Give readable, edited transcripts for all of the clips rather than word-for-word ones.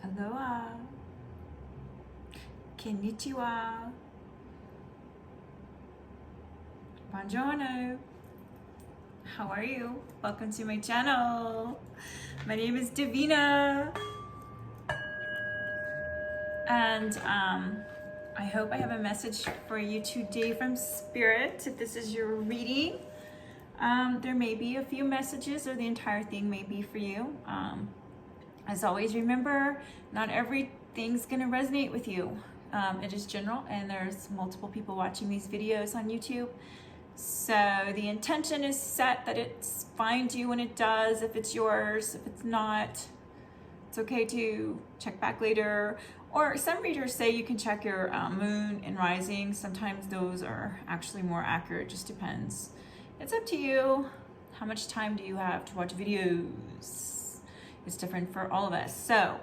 Aloha. Konnichiwa. Buongiorno. How are you? Welcome to my channel. My name is Devina. And I hope I have a message for you today from Spirit. If this is your reading, there may be a few messages or the entire thing may be for you. As always, remember, not everything's gonna resonate with you. It is general, and there's multiple people watching these videos on YouTube. So the intention is set that it finds you when it does. If it's yours, if it's not, it's okay to check back later. Or some readers say you can check your moon and rising. Sometimes those are actually more accurate, just depends. It's up to you. How much time do you have to watch videos? It's different for all of us. So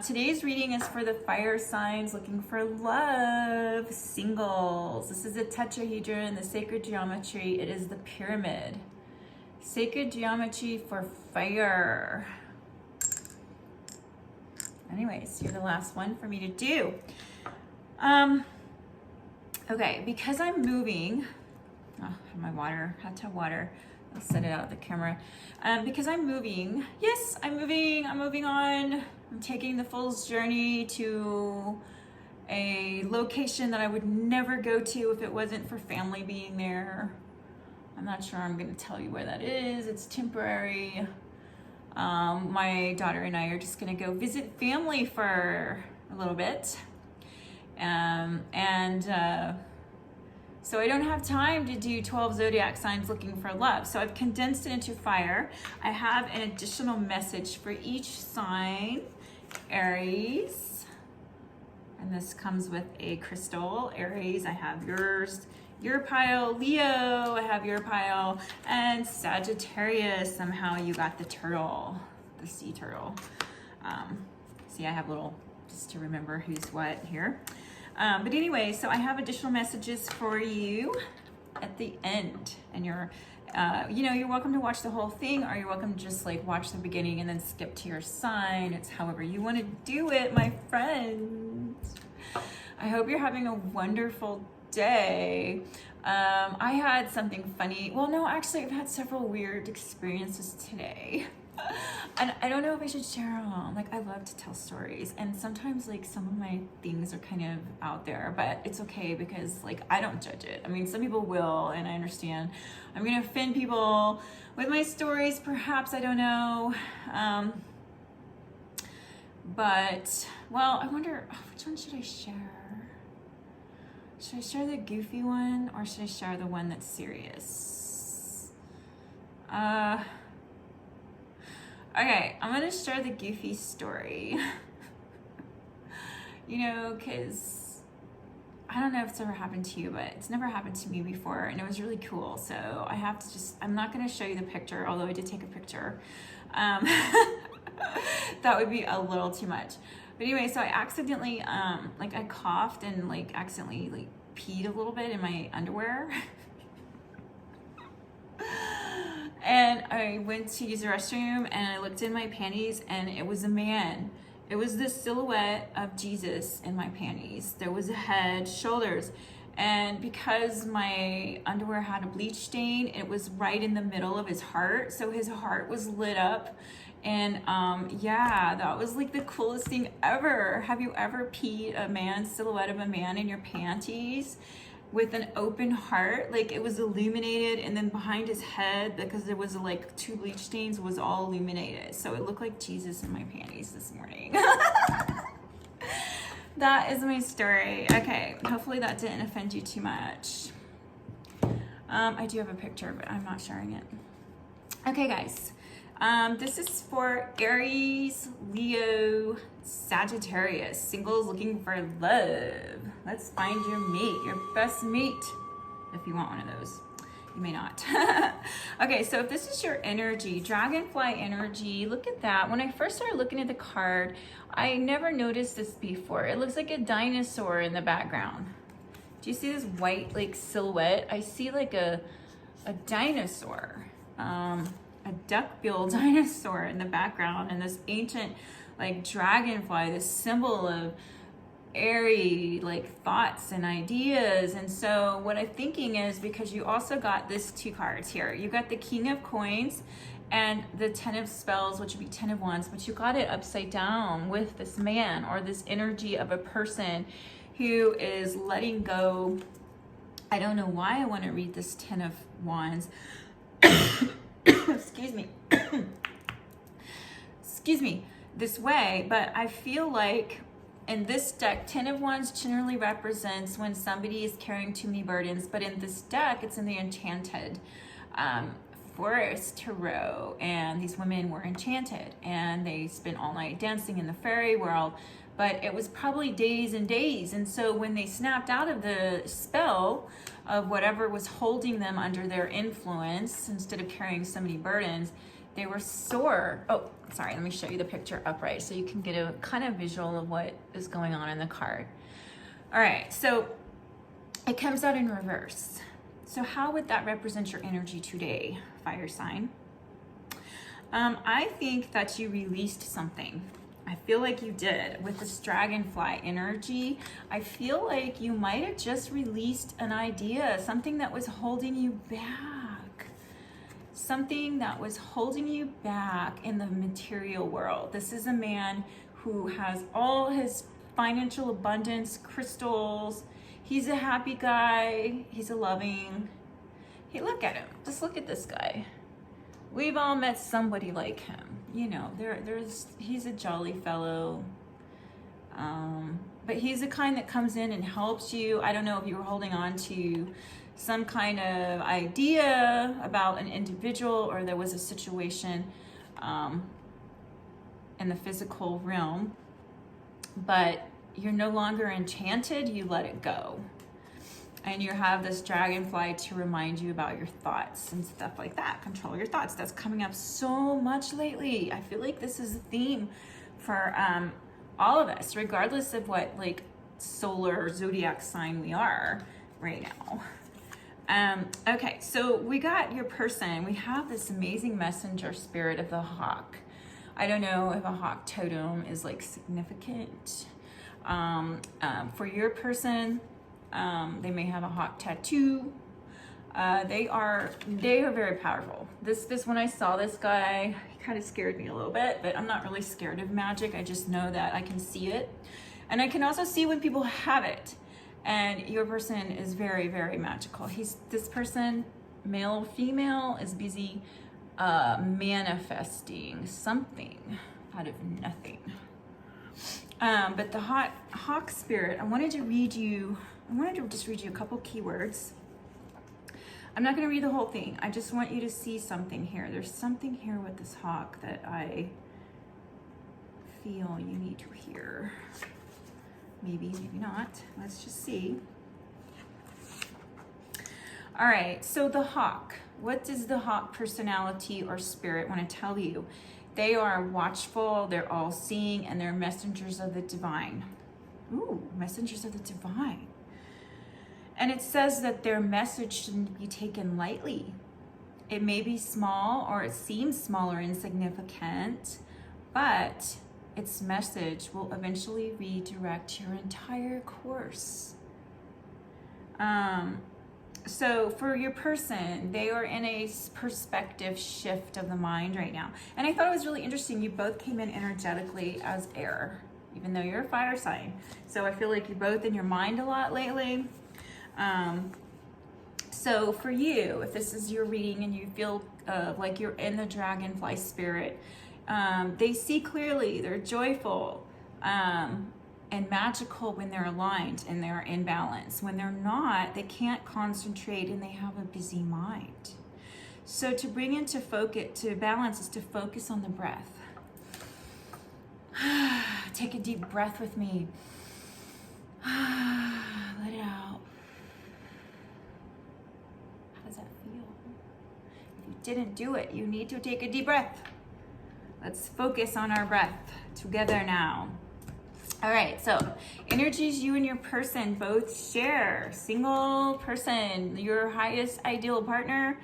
today's reading is for the fire signs looking for love, singles. This is a tetrahedron, the sacred geometry. It is the pyramid. Sacred geometry for fire. Anyways, you're the last one for me to do. Okay, because I'm moving, I have my water, had to have water. I'll set it out of the camera. Because I'm moving, yes, I'm moving on. I'm taking the Fool's Journey to a location that I would never go to if it wasn't for family being there. I'm not sure I'm gonna tell you where that is. It's temporary. My daughter and I are just gonna go visit family for a little bit. So I don't have time to do 12 zodiac signs looking for love. So I've condensed it into fire. I have an additional message for each sign. Aries, and this comes with a crystal. Aries, I have yours, your pile. Leo, I have your pile. And Sagittarius, somehow you got the turtle, the sea turtle. See, I have little, just to remember who's what here. But anyway, so I have additional messages for you at the end, and you're welcome to watch the whole thing, or you're welcome to just like watch the beginning and then skip to your sign. It's however you want to do it, my friend. I hope you're having a wonderful day. I had something funny. Well, no, actually, I've had several weird experiences today. And I don't know if I should share them. Like, I love to tell stories, and sometimes like some of my things are kind of out there, but it's okay because like I don't judge it. I mean, some people will, and I understand. I'm gonna offend people with my stories, perhaps, I don't know. But well, I wonder, which one should I share? Should I share the goofy one, or should I share the one that's serious? Okay, I'm gonna share the goofy story. Because I don't know if it's ever happened to you, but it's never happened to me before, and it was really cool. So I have to I'm not gonna show you the picture, although I did take a picture. That would be a little too much. But anyway, so I accidentally, I coughed and accidentally peed a little bit in my underwear. And I went to use the restroom, and I looked in my panties, and it was a man. It was the silhouette of Jesus in my panties. There was a head, shoulders, and because my underwear had a bleach stain, it was right in the middle of his heart. So his heart was lit up, and yeah, that was like the coolest thing ever. Have you ever peed a man, silhouette of a man in your panties? With an open heart, like it was illuminated, and then behind his head, because there was like two bleach stains, was all illuminated. So it looked like Jesus in my panties this morning. That is my story. Okay, hopefully that didn't offend you too much. I do have a picture, but I'm not sharing it. Okay, guys. This is for Aries, Leo, Sagittarius, singles looking for love. Let's find your mate, your best mate, if you want one of those. You may not. Okay, so if this is your energy, dragonfly energy, look at that. When I first started looking at the card, I never noticed this before. It looks like a dinosaur in the background. Do you see this white silhouette? I see like a dinosaur, a duck-billed dinosaur in the background, and this ancient like dragonfly, this symbol of airy like thoughts and ideas. And so what I'm thinking is, because you also got this 2 cards here, you got the King of Coins and the 10 of Spells, which would be 10 of Wands, but you got it upside down with this man, or this energy of a person who is letting go. I don't know why I want to read this 10 of Wands. Excuse me. Excuse me, this way, but I feel like in this deck, 10 of Wands generally represents when somebody is carrying too many burdens, but in this deck, it's in the Enchanted Forest Tarot, and these women were enchanted, and they spent all night dancing in the fairy world, but it was probably days and days, and so when they snapped out of the spell of whatever was holding them under their influence, instead of carrying so many burdens, they were sore. Oh, sorry, let me show you the picture upright so you can get a kind of visual of what is going on in the card. All right, so it comes out in reverse. So how would that represent your energy today, fire sign? I think that you released something. I feel like you did with this dragonfly energy. I feel like you might have just released an idea, something that was holding you back. Something that was holding you back in the material world. This is a man who has all his financial abundance, crystals. He's a happy guy. He's a loving. Hey, look at him. Just look at this guy. We've all met somebody like him. You know, he's a jolly fellow. But he's the kind that comes in and helps you. I don't know if you were holding on to some kind of idea about an individual, or there was a situation in the physical realm, but you're no longer enchanted, you let it go. And you have this dragonfly to remind you about your thoughts and stuff like that. Control your thoughts. That's coming up so much lately. I feel like this is a theme for all of us, regardless of what like solar zodiac sign we are right now. Okay, so we got your person. We have this amazing messenger spirit of the hawk. I don't know if a hawk totem is like significant. For your person, they may have a hawk tattoo. They are very powerful. This when I saw this guy, he kind of scared me a little bit, but I'm not really scared of magic. I just know that I can see it. And I can also see when people have it. And your person is very, very magical. This person, male or female, is busy manifesting something out of nothing. But the hawk spirit, I wanted to just read you a couple keywords. I'm not going to read the whole thing. I just want you to see something here. There's something here with this hawk that I feel you need to hear. Maybe, maybe not. Let's just see. All right, so the hawk. What does the hawk personality or spirit want to tell you? They are watchful, they're all-seeing, and they're messengers of the divine. Ooh, messengers of the divine. And it says that their message shouldn't be taken lightly. It may be small, or it seems small or insignificant, but its message will eventually redirect your entire course. So for your person, they are in a perspective shift of the mind right now. And I thought it was really interesting. You both came in energetically as air, even though you're a fire sign. So I feel like you're both in your mind a lot lately. So for you, if this is your reading and you feel like you're in the dragonfly spirit, they see clearly, they're joyful and magical when they're aligned and they're in balance. When they're not, they can't concentrate and they have a busy mind. So to bring into focus, to balance, is to focus on the breath. Take a deep breath with me. Let it out. How does that feel? If you didn't do it, you need to take a deep breath. Let's focus on our breath together now. All right, so energies you and your person both share. Single person, your highest ideal partner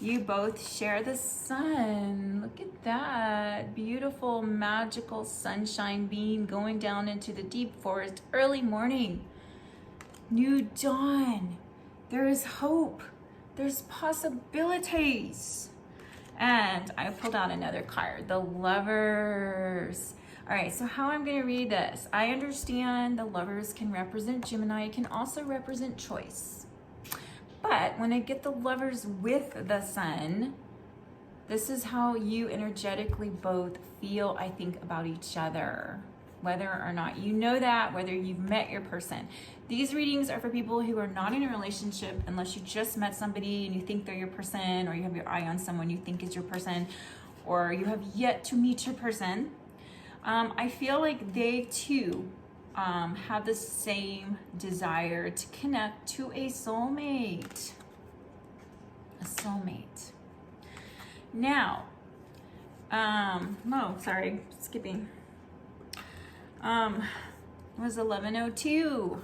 You both share the sun. Look at that. Beautiful, magical sunshine beam going down into the deep forest. Early morning. New dawn. There is hope. There's possibilities. And I pulled out another card, the Lovers. All right, so how I'm gonna read this. I understand the Lovers can represent Gemini. It can also represent choice. But when I get the Lovers with the sun, this is how you energetically both feel, I think, about each other. Whether or not you know that, whether you've met your person. These readings are for people who are not in a relationship, unless you just met somebody and you think they're your person, or you have your eye on someone you think is your person, or you have yet to meet your person. I feel like they too have the same desire to connect to a soulmate. A soulmate. Now, skipping. It was 11:02.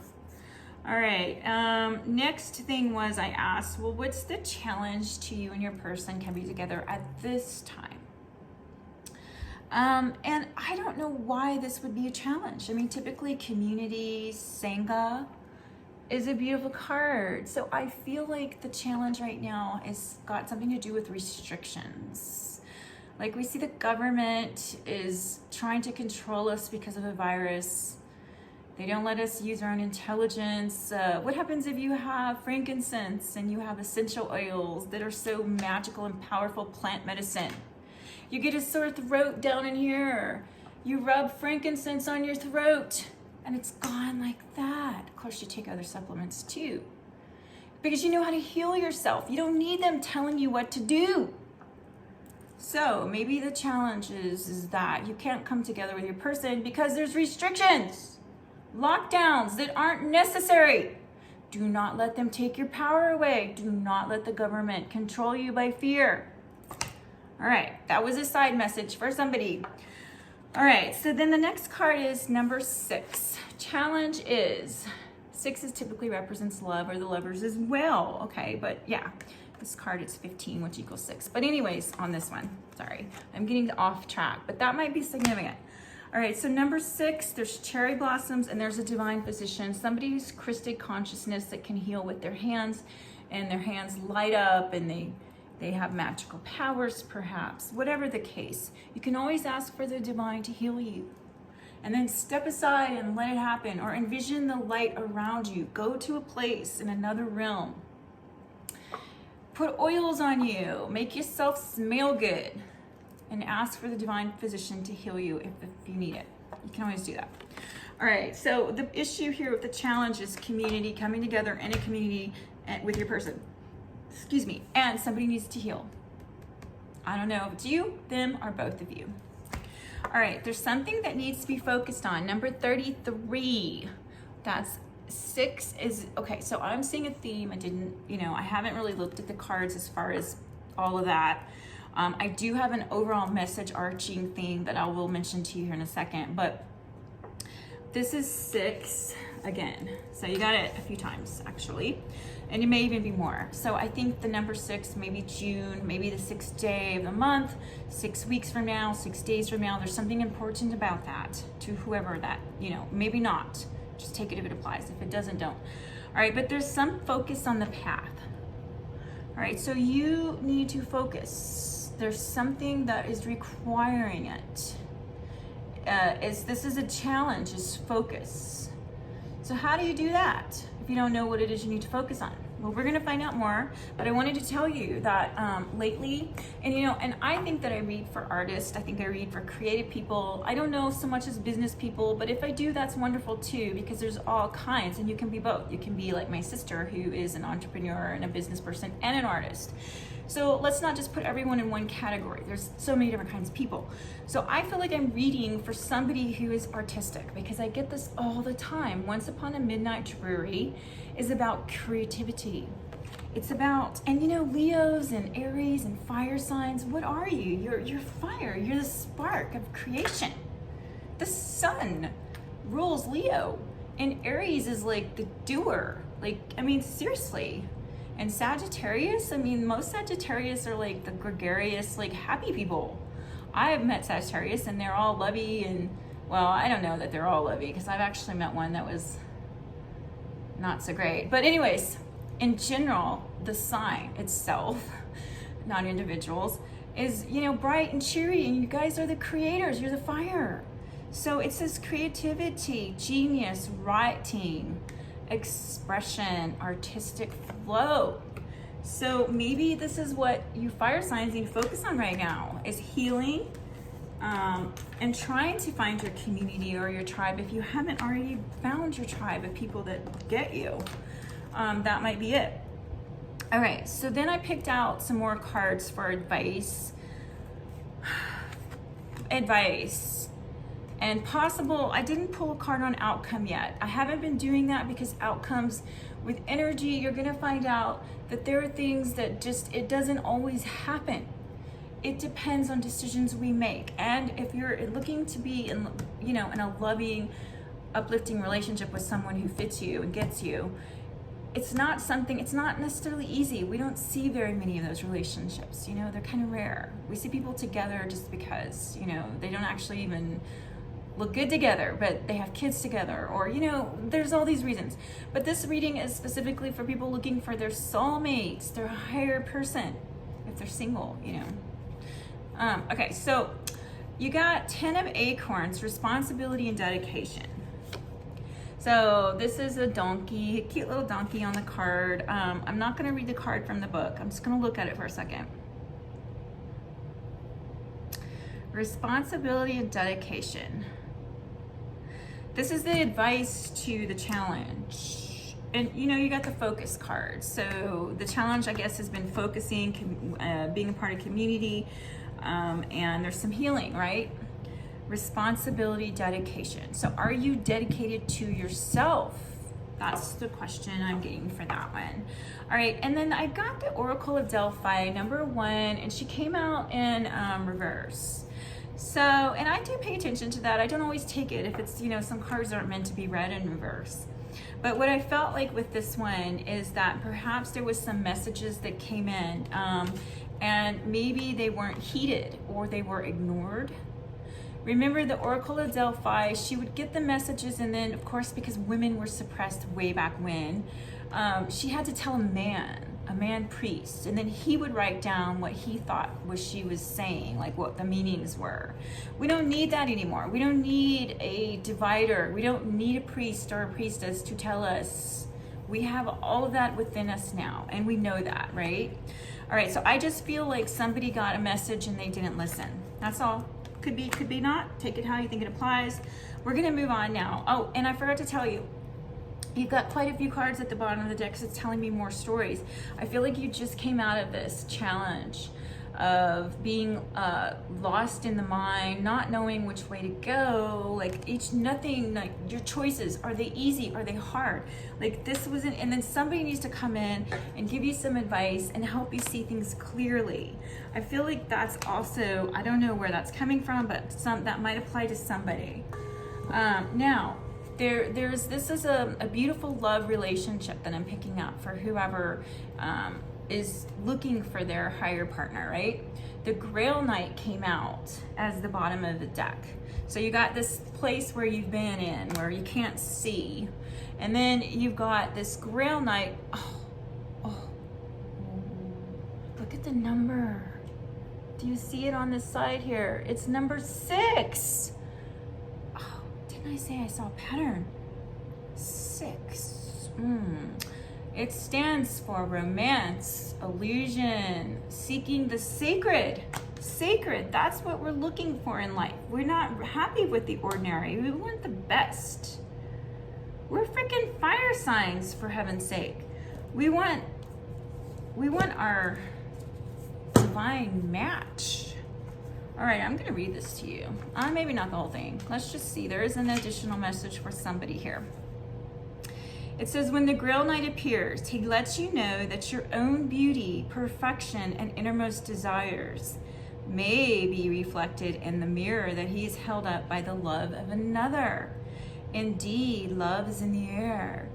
All right. Next thing was I asked, well, what's the challenge to you and your person can be together at this time? And I don't know why this would be a challenge. I mean, typically community, Sangha is a beautiful card. So I feel like the challenge right now is got something to do with restrictions. Like we see the government is trying to control us because of a virus. They don't let us use our own intelligence. What happens if you have frankincense and you have essential oils that are so magical and powerful plant medicine? You get a sore throat down in here. You rub frankincense on your throat and it's gone like that. Of course, you take other supplements too, because you know how to heal yourself. You don't need them telling you what to do. So maybe the challenge is that you can't come together with your person because there's restrictions, lockdowns that aren't necessary. Do not let them take your power away. Do not let the government control you by fear. All right, that was a side message for somebody. All right, so then the next card is number 6. Challenge is, 6 typically represents love or the Lovers as well. Okay, but yeah, this card is 15, which equals 6. But anyways, on this one, sorry, I'm getting off track, but that might be significant. All right, so number 6, there's cherry blossoms and there's a divine physician, somebody who's Christic consciousness that can heal with their hands, and their hands light up and they have magical powers, perhaps. Whatever the case, you can always ask for the divine to heal you. And then step aside and let it happen, or envision the light around you. Go to a place in another realm. Put oils on you. Make yourself smell good. And ask for the divine physician to heal you if you need it. You can always do that. All right, so the issue here with the challenge is community, coming together in a community with your person. Excuse me, and somebody needs to heal. I don't know if it's you, them, or both of you. All right, there's something that needs to be focused on. Number 33, that's 6 is, okay, so I'm seeing a theme. I haven't really looked at the cards as far as all of that. I do have an overall message arching theme that I will mention to you here in a second, but this is 6 again. So you got it a few times actually, and it may even be more. So I think the number 6, maybe June, maybe the 6th day of the month, 6 weeks from now, 6 days from now, there's something important about that to whoever that, maybe not. Just take it if it applies. If it doesn't, don't. All right, but there's some focus on the path. All right, so you need to focus. There's something that is requiring it. This is a challenge, is focus. So how do you do that if you don't know what it is you need to focus on? Well, we're gonna find out more, but I wanted to tell you that lately, and I think that I read for artists, I think I read for creative people. I don't know so much as business people, but if I do, that's wonderful too, because there's all kinds, and you can be both. You can be like my sister, who is an entrepreneur and a business person and an artist. So let's not just put everyone in one category. There's so many different kinds of people. So I feel like I'm reading for somebody who is artistic, because I get this all the time. Once Upon a Midnight Dreary is about creativity. It's about, and Leos and Aries and fire signs, what are you? You're fire. You're the spark of creation. The sun rules Leo, and Aries is like the doer. Seriously. And Sagittarius, I mean, most Sagittarius are like the gregarious, like happy people. I have met Sagittarius and they're all lovey and, well, I don't know that they're all lovey because I've actually met one that was not so great. But anyways, in general, the sign itself, not individuals, is, you know, bright and cheery, and you guys are the creators, you're the fire. So it says creativity, genius, writing, expression, artistic flow. So maybe this is what you fire signs need to focus on right now, is healing, and trying to find your community or your tribe. If you haven't already found your tribe of people that get you, that might be it. All right, so then I picked out some more cards for advice. And possible, I didn't pull a card on outcome yet. I haven't been doing that because outcomes with energy, you're gonna find out that there are things that just, it doesn't always happen. It depends on decisions we make. And if you're looking to be in, you know, in a loving, uplifting relationship with someone who fits you and gets you, it's not necessarily easy. We don't see very many of those relationships, you know, they're kind of rare. We see people together just because, you know, they don't actually even look good together, but they have kids together, or, you know, there's all these reasons. But this reading is specifically for people looking for their soulmates, their higher person, if they're single, you know. Okay, so you got 10 of Acorns, responsibility and dedication. So this is a donkey, a cute little donkey on the card. I'm not gonna read the card from the book. I'm just gonna look at it for a second. Responsibility and dedication. This is the advice to the challenge. And you know, you got the focus card. So the challenge, I guess, has been focusing, being a part of community, and there's some healing, right? Responsibility, dedication. So are you dedicated to yourself? That's the question I'm getting for that one. All right, and then I got the Oracle of Delphi, number 1, and she came out in reverse. So, and I do pay attention to that. I don't always take it if it's, you know, some cards aren't meant to be read in reverse. But what I felt like with this one is that perhaps there was some messages that came in, and maybe they weren't heeded or they were ignored. Remember the Oracle of Delphi, she would get the messages, and then of course, because women were suppressed way back when, she had to tell a man priest, and then he would write down what he thought she was saying, like what the meanings were. We don't need that anymore. We don't need a divider. We don't need a priest or a priestess to tell us. We have all of that within us now, and we know that, right? All right, so I just feel like somebody got a message and they didn't listen. That's all. Could be not. Take it how you think it applies. We're gonna move on now. Oh, and I forgot to tell you, you've got quite a few cards at the bottom of the deck because it's telling me more stories. I feel like you just came out of this challenge of being lost in the mind, not knowing which way to go, like nothing, like your choices, are they easy, are they hard? Like this wasn't, and then somebody needs to come in and give you some advice and help you see things clearly. I feel like that's also, I don't know where that's coming from, but that might apply to somebody. Now, this is a beautiful love relationship that I'm picking up for whoever is looking for their higher partner, right? The Grail Knight came out as the bottom of the deck. So you got this place where you've been in, where you can't see. And then you've got this Grail Knight. Oh, look at the number. Do you see it on this side here? It's number 6. Oh, didn't I say I saw a pattern? 6. It stands for romance, illusion, seeking the sacred. Sacred, that's what we're looking for in life. We're not happy with the ordinary. We want the best. We're freaking fire signs, for heaven's sake. We want our divine match. All right, I'm gonna read this to you. Maybe not the whole thing. Let's just see. There is an additional message for somebody here. It says, when the Grail Knight appears, he lets you know that your own beauty, perfection, and innermost desires may be reflected in the mirror that he is held up by the love of another. Indeed, love is in the air.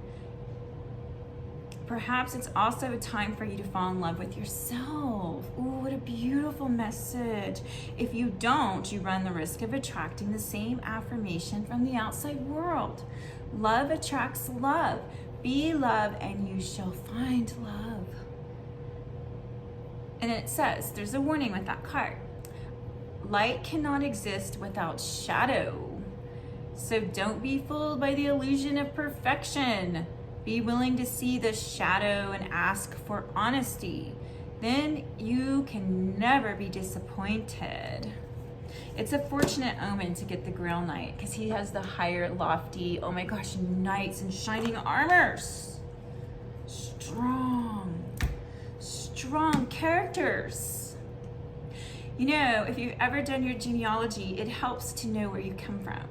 perhaps it's also a time for you to fall in love with yourself. Ooh, what a beautiful message. If you don't, you run the risk of attracting the same affirmation from the outside world. Love attracts love. Be love and you shall find love. And it says, there's a warning with that card. Light cannot exist without shadow. So don't be fooled by the illusion of perfection. Be willing to see the shadow and ask for honesty. Then you can never be disappointed. It's a fortunate omen to get the Grail Knight because he has the higher, lofty, oh my gosh, knights and shining armors. Strong characters. You know, if you've ever done your genealogy, it helps to know where you come from.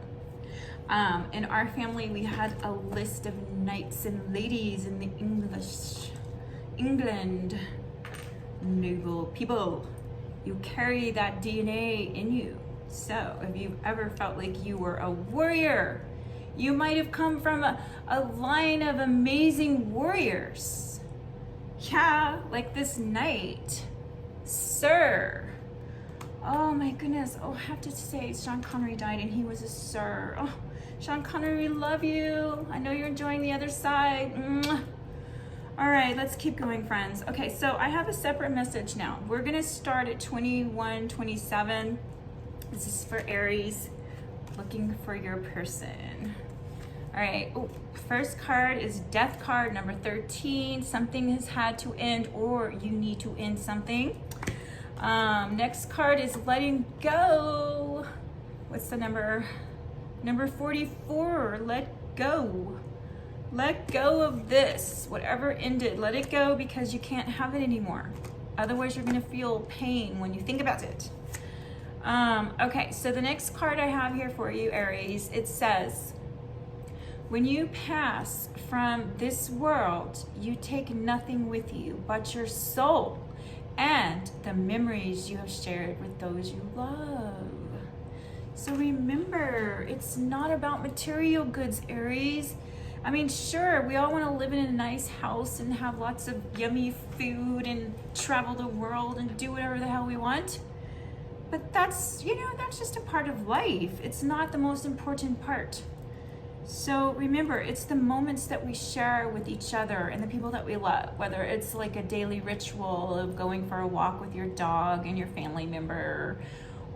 In our family, we had a list of knights and ladies in the England, noble people. You carry that DNA in you. So if you've ever felt like you were a warrior, you might have come from a line of amazing warriors. Yeah, like this knight, sir. Oh my goodness. Oh, I have to say, Sean Connery died and he was a sir. Oh, Sean Connery, we love you. I know you're enjoying the other side. Mwah. All right, let's keep going, friends. Okay, so I have a separate message now. We're gonna start at 2127. This is for Aries, looking for your person. All right, oh, first card is Death card, number 13. Something has had to end or you need to end something. Next card is letting go. What's the number? Number 44, let go. Let go of this, whatever ended, let it go because you can't have it anymore. Otherwise you're gonna feel pain when you think about it. Okay, so the next card I have here for you, Aries, it says, when you pass from this world, you take nothing with you but your soul and the memories you have shared with those you love. So remember, it's not about material goods, Aries. I mean, sure, we all want to live in a nice house and have lots of yummy food and travel the world and do whatever the hell we want. But that's, you know, that's just a part of life. It's not the most important part. So remember, it's the moments that we share with each other and the people that we love, whether it's like a daily ritual of going for a walk with your dog and your family member,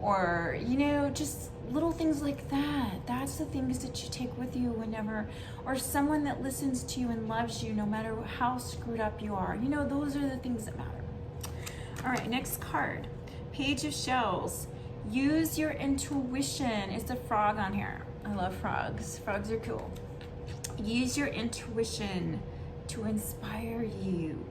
or, you know, just little things like that. That's the things that you take with you whenever, or someone that listens to you and loves you no matter how screwed up you are. You know, those are the things that matter. All right, next card, Page of Shells. Use your intuition. It's a frog on here. I love frogs. Frogs are cool. Use your intuition to inspire you.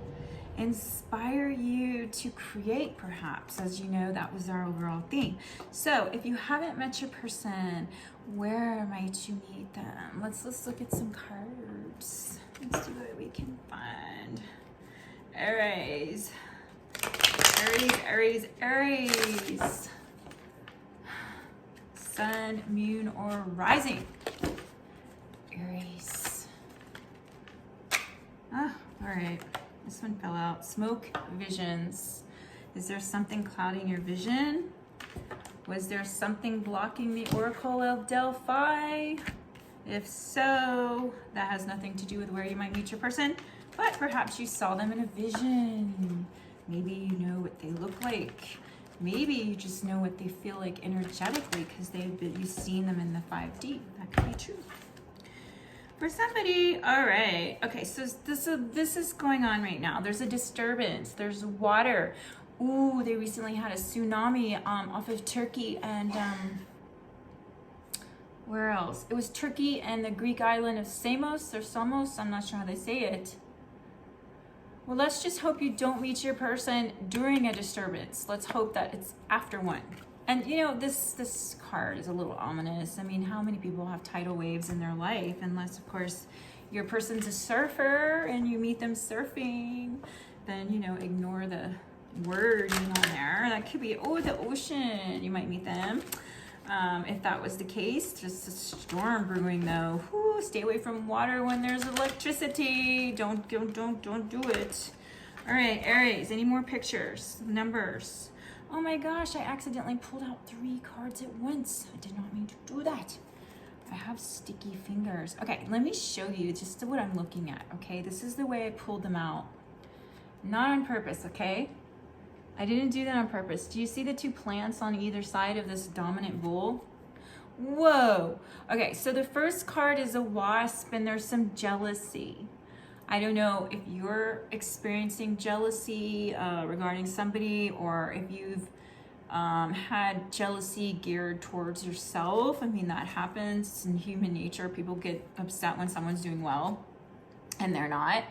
Inspire you to create, perhaps. As you know, that was our overall theme. So if you haven't met your person, where might you meet them? Let's look at some cards. Let's see what we can find. Aries. Aries. Sun, moon, or rising. Aries. Ah, all right. This one fell out. Smoke visions. Is there something clouding your vision? Was there something blocking the Oracle of Delphi? If so, that has nothing to do with where you might meet your person, but perhaps you saw them in a vision. Maybe you know what they look like. Maybe you just know what they feel like energetically because you've seen them in the 5D. That could be true. For somebody, all right. Okay, so this is going on right now. There's a disturbance. There's water. Ooh, they recently had a tsunami off of Turkey and where else? It was Turkey and the Greek island of Samos or Samos. I'm not sure how they say it. Well, let's just hope you don't meet your person during a disturbance. Let's hope that it's after one. And you know, this card is a little ominous. I mean, how many people have tidal waves in their life? Unless, of course, your person's a surfer and you meet them surfing, then, you know, ignore the wording on there. That could be, oh, the ocean. You might meet them. if that was the case. Just a storm brewing though. Whew, stay away from water when there's electricity. Don't do it. All right, Aries, any more pictures, numbers? Oh my gosh, I accidentally pulled out 3 cards at once. I did not mean to do that. I have sticky fingers. Okay, let me show you just what I'm looking at, okay? This is the way I pulled them out. Not on purpose, okay? I didn't do that on purpose. Do you see the 2 plants on either side of this dominant bull? Whoa. Okay, so the first card is a wasp and there's some jealousy. I don't know if you're experiencing jealousy regarding somebody, or if you've had jealousy geared towards yourself. I mean, that happens in human nature. People get upset when someone's doing well and they're not.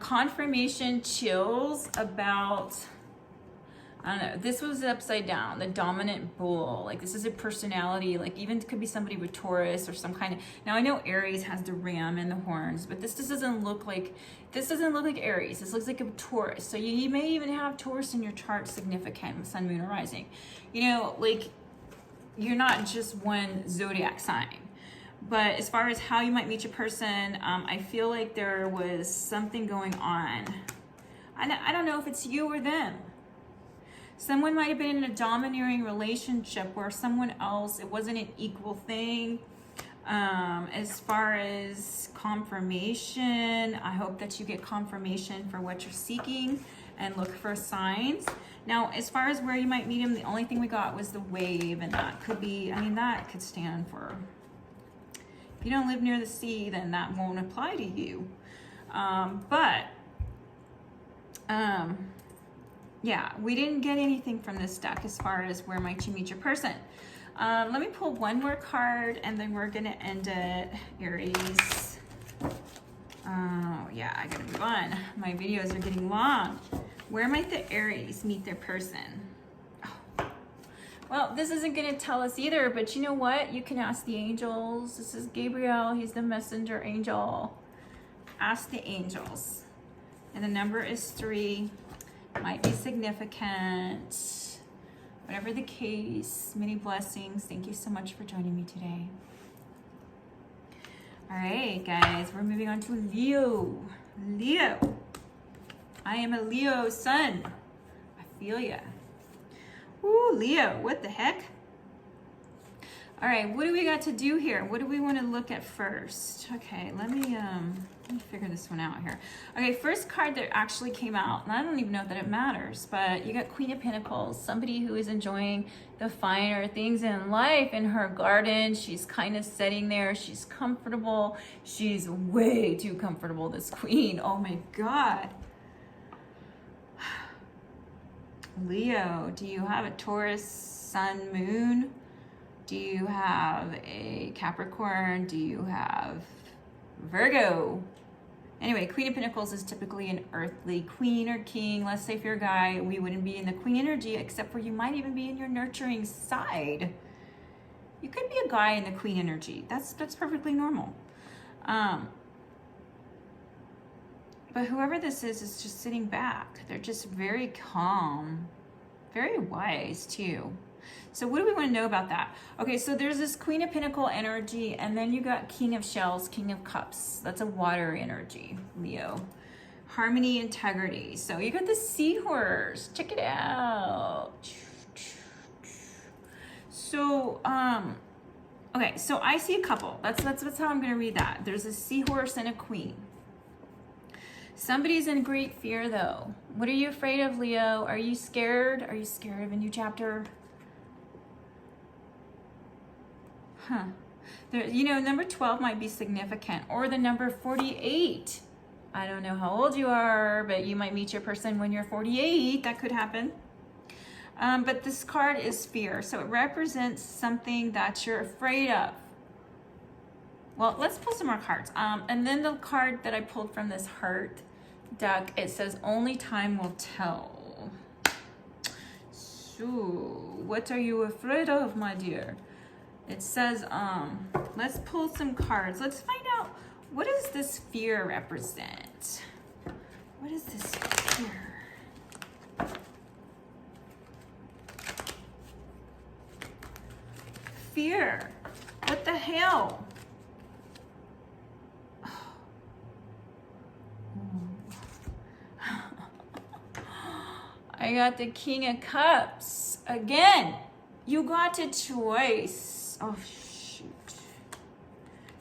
Confirmation chills about, I don't know, this was upside down, the dominant bull. Like, this is a personality, like even could be somebody with Taurus or some kind of, now I know Aries has the ram and the horns, but this just doesn't look like, Aries. This looks like a Taurus. So you may even have Taurus in your chart significant, sun, moon, or rising. You know, like, you're not just one zodiac sign. But as far as how you might meet your person, I feel like there was something going on. I don't know if it's you or them. Someone might have been in a domineering relationship where someone else, it wasn't an equal thing. As far as confirmation, I hope that you get confirmation for what you're seeking and look for signs. Now, as far as where you might meet him, the only thing we got was the wave, and that could be, I mean, that could stand for, if you don't live near the sea, then that won't apply to you. Yeah, we didn't get anything from this deck as far as where might you meet your person. Let me pull one more card and then we're gonna end it, Aries. Oh yeah, I gotta move on. My videos are getting long. Where might the Aries meet their person? Oh. Well, this isn't gonna tell us either, but you know what? You can ask the angels. This is Gabriel, he's the messenger angel. Ask the angels. And the number is 3. Might be significant. Whatever the case, many blessings. Thank you so much for joining me today. All right, guys, we're moving on to Leo. Leo. I am a Leo sun. I feel ya. Ooh, Leo, what the heck? All right, what do we got to do here? What do we want to look at first? Okay, let me figure this one out here. Okay, first card that actually came out, and I don't even know that it matters, but you got Queen of Pentacles, somebody who is enjoying the finer things in life in her garden. She's kind of sitting there. She's comfortable. She's way too comfortable, this queen. Oh my God. Leo, do you have a Taurus sun, moon? Do you have a Capricorn? Do you have Virgo? Anyway, Queen of Pentacles is typically an earthly queen or king. Let's say if you're a guy, we wouldn't be in the queen energy, except for you might even be in your nurturing side. You could be a guy in the queen energy. That's perfectly normal. But whoever this is just sitting back. They're just very calm, very wise too. So what do we want to know about that? Okay, so there's this Queen of Pentacle energy, and then you got King of Shells, King of Cups. That's a water energy, Leo. Harmony, integrity. So you got the seahorse. Check it out. So, okay, so I see a couple. That's how I'm going to read that. There's a seahorse and a queen. Somebody's in great fear, though. What are you afraid of, Leo? Are you scared? Are you scared of a new chapter? Huh. There, you know, number 12 might be significant, or the number 48. I don't know how old you are, but you might meet your person when you're 48. That could happen. But this card is fear, so it represents something that you're afraid of. Well, let's pull some more cards. And then the card that I pulled from this heart deck, it says only time will tell. So, what are you afraid of, my dear? It says, let's pull some cards. Let's find out, what does this fear represent? What is this fear? fear. What the hell? I got the King of Cups. Again, you got a choice. Oh, shoot.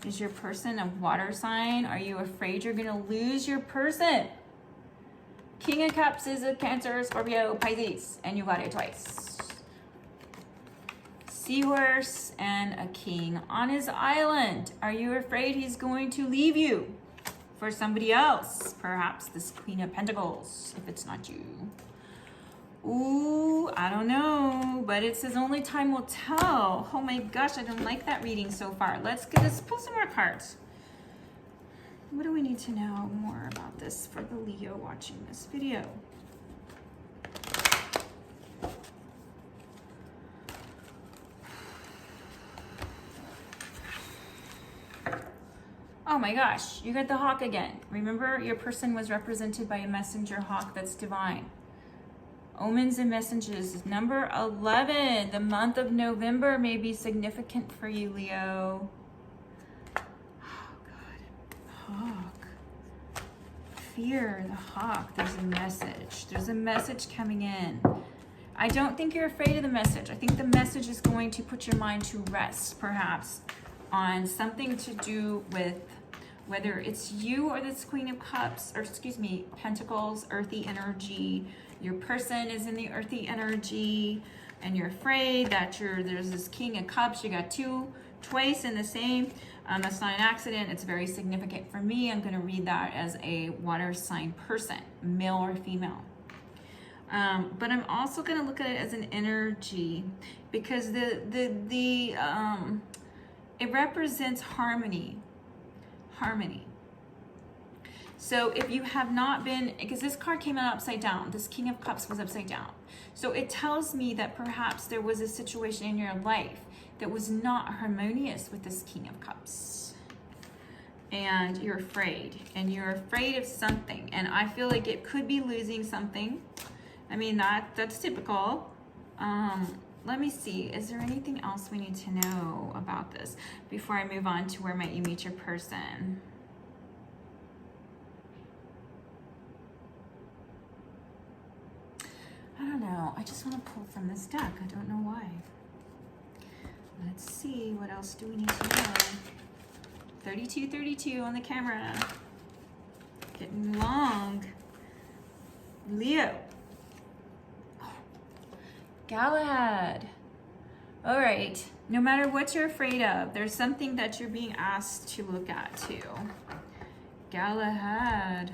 Is your person a water sign? Are you afraid you're going to lose your person? King of Cups is a Cancer, Scorpio, Pisces, and you got it twice. Seahorse and a king on his island. Are you afraid he's going to leave you for somebody else? Perhaps this Queen of Pentacles, if it's not you. Ooh, I don't know, but it says only time will tell. Oh my gosh, I don't like that reading so far. Let's pull some more cards. What do we need to know more about this for the Leo watching this video? Oh my gosh, you got the hawk again. Remember, your person was represented by a messenger hawk that's divine. Omens and messages. Number 11, the month of November may be significant for you, Leo. Oh, God. Hawk. Fear, the hawk. There's a message. There's a message coming in. I don't think you're afraid of the message. I think the message is going to put your mind to rest, perhaps, on something to do with whether it's you or this Queen of Cups, or excuse me, Pentacles, earthy energy. Your person is in the earthy energy, and you're afraid that there's this King of Cups. You got two twice in the same. That's not an accident. It's very significant for me. I'm going to read that as a water sign person, male or female. But I'm also going to look at it as an energy, because it represents harmony. So if you have not been, because this card came out upside down, this King of Cups was upside down. So it tells me that perhaps there was a situation in your life that was not harmonious with this King of Cups. And you're afraid, of something. And I feel like it could be losing something. I mean, that's typical. Let me see, is there anything else we need to know about this before I move on to where might you meet your person? I don't know. I just want to pull from this deck. I don't know why. Let's see. What else do we need to know? 32 on the camera. Getting long. Leo. Galahad. All right. No matter what you're afraid of, there's something that you're being asked to look at too. Galahad.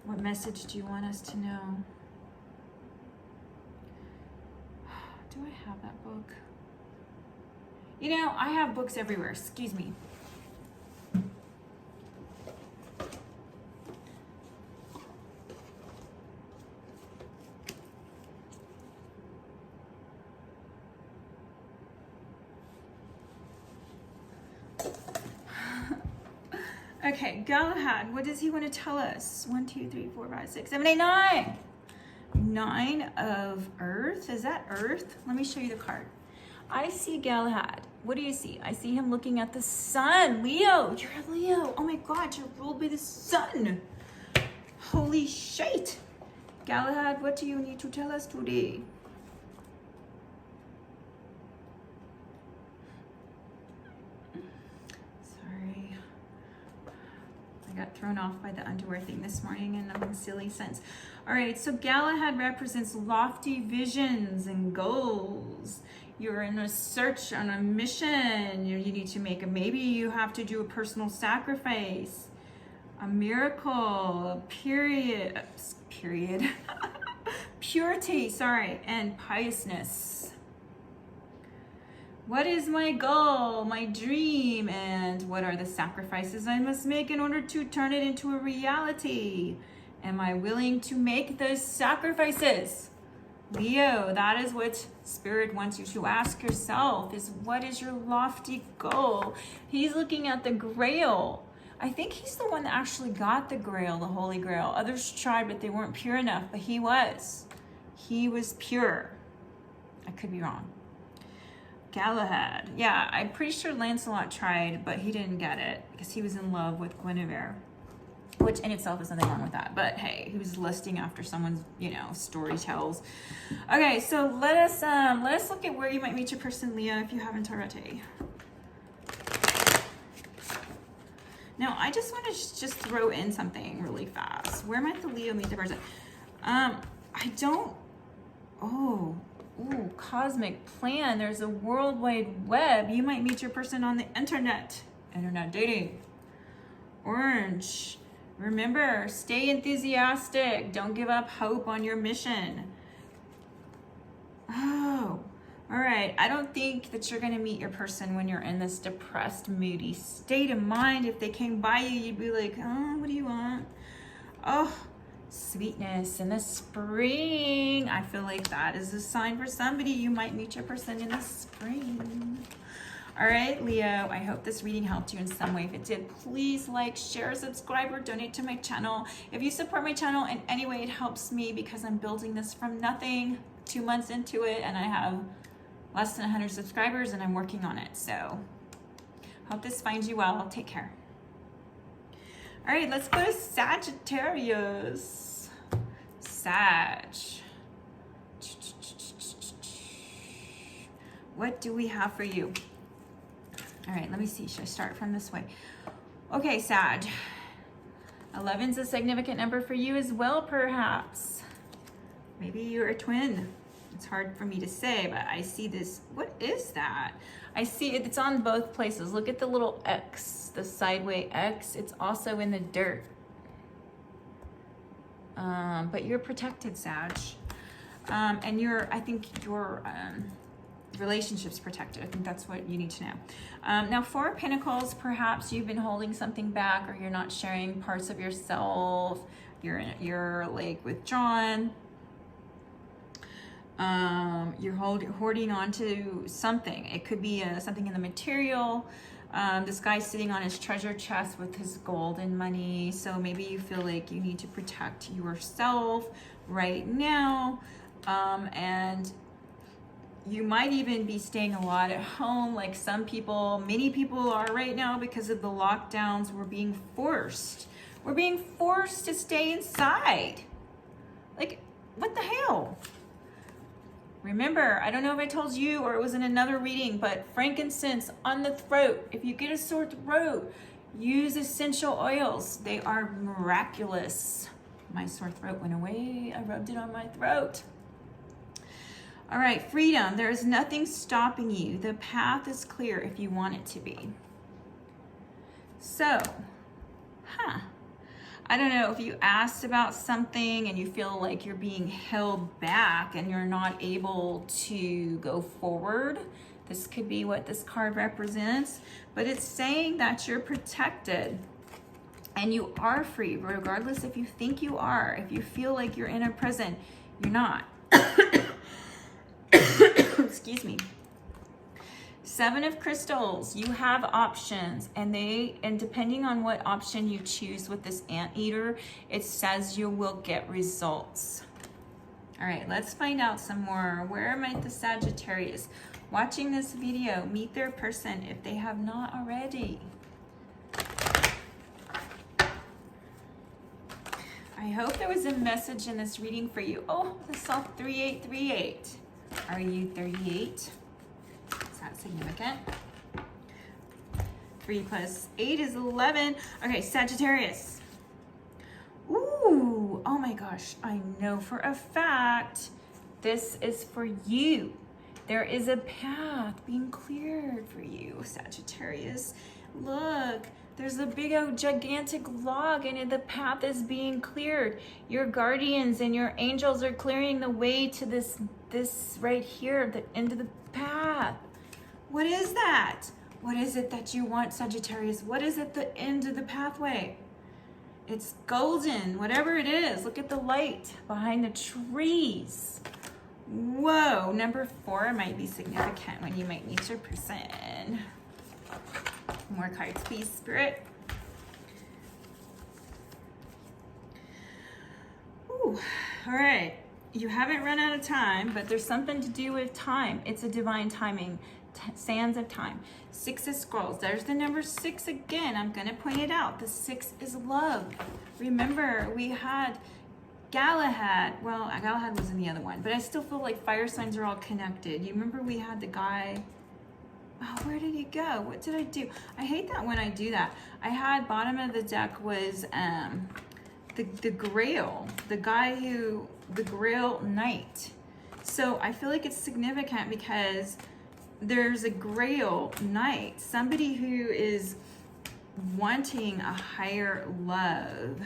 What message do you want us to know? Do I have that book? You know, I have books everywhere. Excuse me. Okay, Galahad, what does he want to tell us? 1, 2, 3, 4, 5, 6, 7, 8, 9. 9 of Earth. Is that Earth? Let me show you the card. I see Galahad. What do you see? I see him looking at the sun. Leo, you're a Leo. Oh my God, you're ruled by the sun. Holy shit. Galahad, what do you need to tell us today? Sorry. I got thrown off by the underwear thing this morning in a silly sense. All right, so Galahad represents lofty visions and goals. You're in a search, on a mission. You need to make maybe you have to do a personal sacrifice, a miracle, a period, purity, and piousness. What is my goal, my dream, and what are the sacrifices I must make in order to turn it into a reality? Am I willing to make those sacrifices? Leo, that is what Spirit wants you to ask yourself, is what is your lofty goal? He's looking at the Grail. I think he's the one that actually got the Grail, the Holy Grail. Others tried, but they weren't pure enough, but he was. He was pure. I could be wrong. Galahad. Yeah, I'm pretty sure Lancelot tried, but he didn't get it because he was in love with Guinevere, which in itself is nothing wrong with that. But hey, he was lusting after someone's, you know, story tells. Okay, so let us look at where you might meet your person, Leo, if you haven't already. Now, I just want to just throw in something really fast. Where might the Leo meet the person? Ooh, cosmic plan. There's a world wide web. You might meet your person on the internet. Internet dating. Orange. Remember, stay enthusiastic. Don't give up hope on your mission. Oh, all right. I don't think that you're going to meet your person when you're in this depressed, moody state of mind. If they came by you, you'd be like, oh, what do you want? Oh, sweetness in the spring. I feel like that is a sign for somebody. You might meet your person in the spring. All right, Leo, I hope this reading helped you in some way. If it did, please like, share, subscribe, or donate to my channel. If you support my channel in any way, it helps me because I'm building this from nothing, 2 months into it, and I have less than 100 subscribers, and I'm working on it. So hope this finds you well. Take care. All right, let's go to Sagittarius. Sag. What do we have for you? All right, let me see. Should I start from this way? Okay, Sag. 11's a significant number for you as well, perhaps. Maybe you're a twin. It's hard for me to say, but I see this. What is that? I see it. It's on both places. Look at the little X, the sideway X. It's also in the dirt. But you're protected, Sag. And I think your relationship's protected. I think that's what you need to know. Now, 4 of Pentacles, perhaps you've been holding something back, or you're not sharing parts of yourself. You're like withdrawn. You're hoarding on to something. It could be something in the material. This guy's sitting on his treasure chest with his gold and money. So maybe you feel like you need to protect yourself right now. And you might even be staying a lot at home, like some people, many people are right now because of the lockdowns. We're being forced to stay inside. Like, what the hell? Remember, I don't know if I told you or it was in another reading, but frankincense on the throat. If you get a sore throat, use essential oils. They are miraculous. My sore throat went away. I rubbed it on my throat. All right, freedom. There is nothing stopping you. The path is clear if you want it to be. So, I don't know if you asked about something and you feel like you're being held back and you're not able to go forward. This could be what this card represents, but it's saying that you're protected and you are free, regardless if you think you are. If you feel like you're in a prison, you're not. Excuse me. 7 of crystals, you have options, and depending on what option you choose with this anteater, it says you will get results. All right, let's find out some more. Where might the Sagittarius watching this video meet their person if they have not already? I hope there was a message in this reading for you. Oh, I saw 3838. Are you 38? Significant. 3 plus 8 is 11. Okay, Sagittarius. Ooh, oh my gosh. I know for a fact this is for you. There is a path being cleared for you, Sagittarius. Look, there's a big old gigantic log and the path is being cleared. Your guardians and your angels are clearing the way to this right here, the end of the path. What is that? What is it that you want, Sagittarius? What is at the end of the pathway? It's golden, whatever it is. Look at the light behind the trees. Whoa, number 4 might be significant when you might meet your person. More cards, please, Spirit. Ooh, all right. You haven't run out of time, but there's something to do with time. It's a divine timing. sands of time. 6 of scrolls. There's the number 6 again. I'm going to point it out. The 6 is love. Remember, we had Galahad. Well, Galahad was in the other one, but I still feel like fire signs are all connected. You remember we had the guy. Oh, where did he go? What did I do? I hate that when I do that. I had bottom of the deck was the Grail. The guy who, the Grail Knight. So I feel like it's significant because there's a Grail Knight. Somebody who is wanting a higher love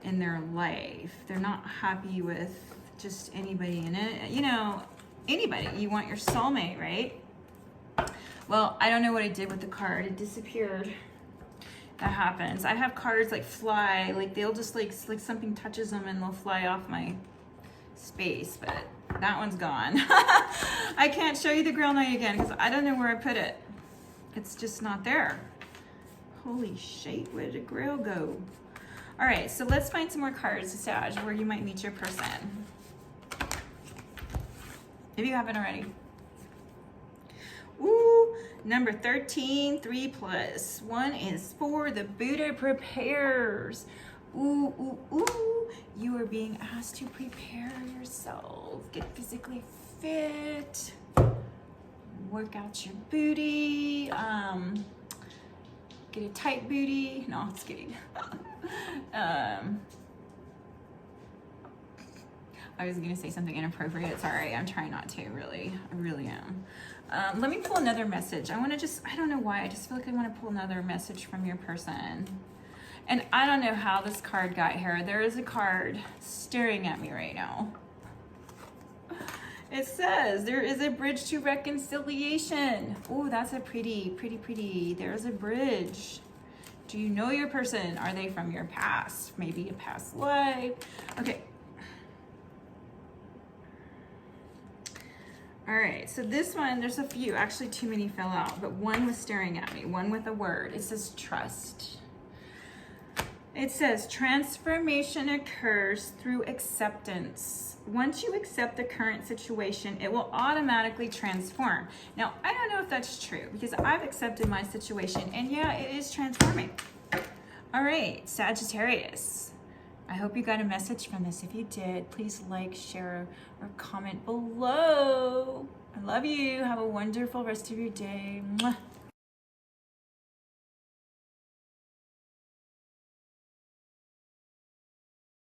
in their life. They're not happy with just anybody in it. You know, anybody. You want your soulmate, right? Well, I don't know what I did with the card. It disappeared. That happens. I have cards like fly, like they'll just like something touches them and they'll fly off my space, but that one's gone. I can't show you the Grail Knight again because I don't know where I put it. It's just not there. Holy shit, where did Grail go? All right, so let's find some more cards, Sag, where you might meet your person. If you haven't already. Ooh, number 13, 3 plus. 1 is 4. The Buddha prepares. Ooh, ooh, ooh. You are being asked to prepare yourself. Get physically fit. Work out your booty. Get a tight booty. No, I'm just kidding. I was gonna say something inappropriate. Sorry, I'm trying not to, really. I really am. Let me pull another message. I don't know why, I just feel like I wanna pull another message from your person. And I don't know how this card got here. There is a card staring at me right now. It says, there is a bridge to reconciliation. Oh, that's a pretty. There's a bridge. Do you know your person? Are they from your past? Maybe a past life. Okay. All right, so this one, there's a few. Actually, too many fell out, but one was staring at me. One with a word. It says trust. It says transformation occurs through acceptance. Once you accept the current situation, it will automatically transform. Now, I don't know if that's true because I've accepted my situation and yeah, it is transforming. All right, Sagittarius. I hope you got a message from this. If you did, please like, share, or comment below. I love you. Have a wonderful rest of your day. Mwah.